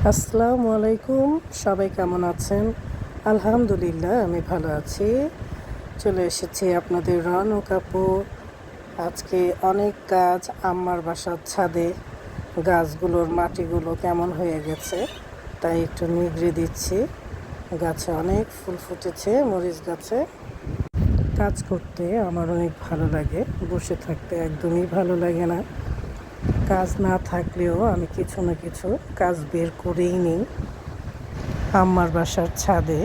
আসসালামু আলাইকুম। সবাই কেমন আছেন? আলহামদুলিল্লাহ আমি ভালো আছি। চলে এসেছি আপনাদের রনক আপু। আজকে অনেক কাজ আম্মার বাসার ছাদে। গাছগুলোর মাটিগুলো কেমন হয়ে গেছে তাই একটু নিগড়ে দিচ্ছি। গাছে অনেক ফুল ফুটেছে, মরিচ গাছে। কাজ করতে আমার অনেক ভালো লাগে, বসে থাকতে একদমই ভালো লাগে না। কাজ না থাকলেও আমি কিছু না কিছু কাজ বের করেই নিই। আম্মার বাসার ছাদে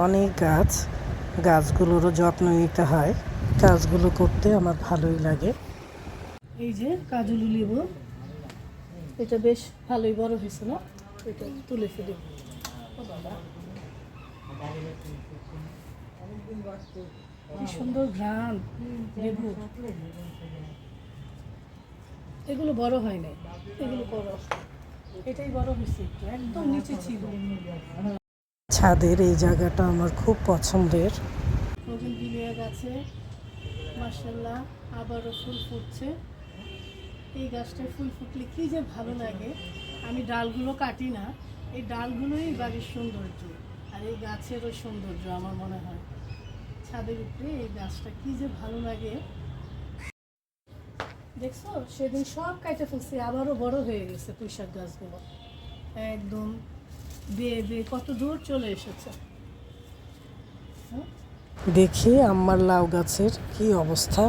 অনেক গাছ, গাছগুলোরও যত্ন নিতে হয়। কাজগুলো করতে আমার ভালোই লাগে। এই যে কাজুলি লেবু, এটা বেশ ভালোই বড় হয়েছে না? এটা তুলে ফেলি। কি সুন্দর ঘ্রাণ লেবু। এগুলো বড় হয় নাই, এগুলো বড়, এটাই বড় হয়েছে, একটু একদম নিচে ছিল। ছাদের এই জায়গাটা আমার খুব পছন্দের। বগেনভিলিয়া গাছে মাশাআল্লাহ আবারও ফুল ফুটছে। এই গাছটায় ফুল ফুটলে কি যে ভালো লাগে। আমি ডালগুলো কাটি না, এই ডালগুলোই বাড়ির সৌন্দর্য, আর এই গাছেরও সৌন্দর্য আমার মনে হয়। ছাদের উপরে এই গাছটা কি যে ভালো লাগে। দেখছো, সেদিন সব কাটে ফেলছি, আবারও বড় হয়ে গেছে পুঁইশাক গাছগুলো। একদম বেয়ে বেয়ে কত দূর চলে এসেছে। দেখি আম্মার লাউ গাছের কি অবস্থা।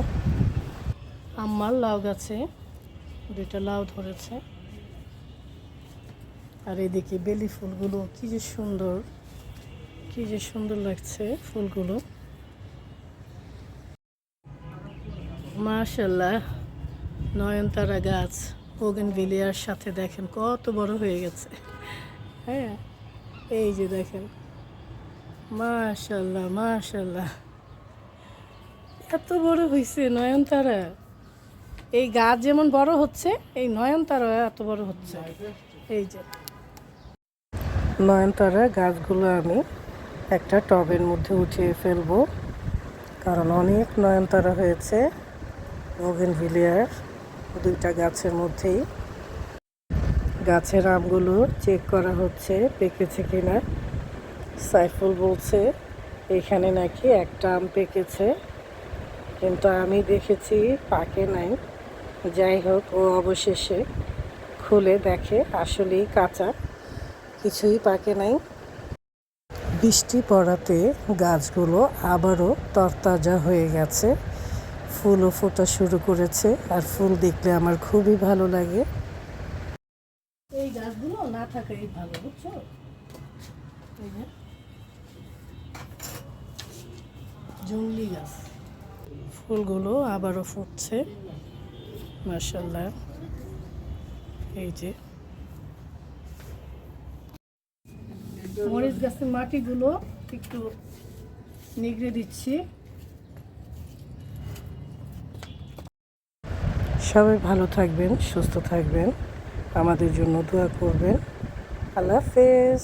আম্মার লাউ গাছে দুইটা লাউ ধরেছে, আর এদিকে বেলি ফুলগুলো কি যে সুন্দর, কি যে সুন্দর লাগছে ফুলগুলো। মাশাআল্লাহ, নয়নতারা গাছ বোগেনভিলিয়ার সাথে দেখেন কত বড় হয়ে গেছে। হ্যাঁ, এই যে দেখেন, মাশাআল্লাহ মাশাআল্লাহ, এত বড় হয়েছে নয়নতারা। এই গাছ যেমন বড় হচ্ছে, এই নয়নতারা এত বড় হচ্ছে। এই যে নয়নতারা গাছগুলো আমি একটা টবের মধ্যে উঠিয়ে ফেলবো, কারণ অনেক নয়নতারা হয়েছে বোগেনভিলিয়ার দুইটা গাছের মধ্যেই। গাছের আমগুলো চেক করা হচ্ছে পেকেছে কিনা। সাইফুল বলছে এখানে নাকি একটা আম পেকেছে, কিন্তু আমি দেখেছি পাকে নাই। যাই হোক, ও অবশেষে খুলে দেখে আসলেই কাঁচা, কিছুই পাকে নাই। বৃষ্টি পড়াতে গাছগুলো আবারও তরতাজা হয়ে গেছে, ফুলও ফোটা শুরু করেছে, আর ফুল দেখলে আমার খুবই ভালো লাগে। এই গাছগুলো না থাকাই ভালো, বুঝছো? এই যে জংলি গাছ, ফুলগুলো আবারও ফুটছে মাশাআল্লাহ। এই যে মরিচ গাছের মাটিগুলো একটু নিগড়ে দিচ্ছি। সবাই ভালো থাকবেন, সুস্থ থাকবেন, আমাদের জন্য দোয়া করবেন। আল্লাহ হাফেজ।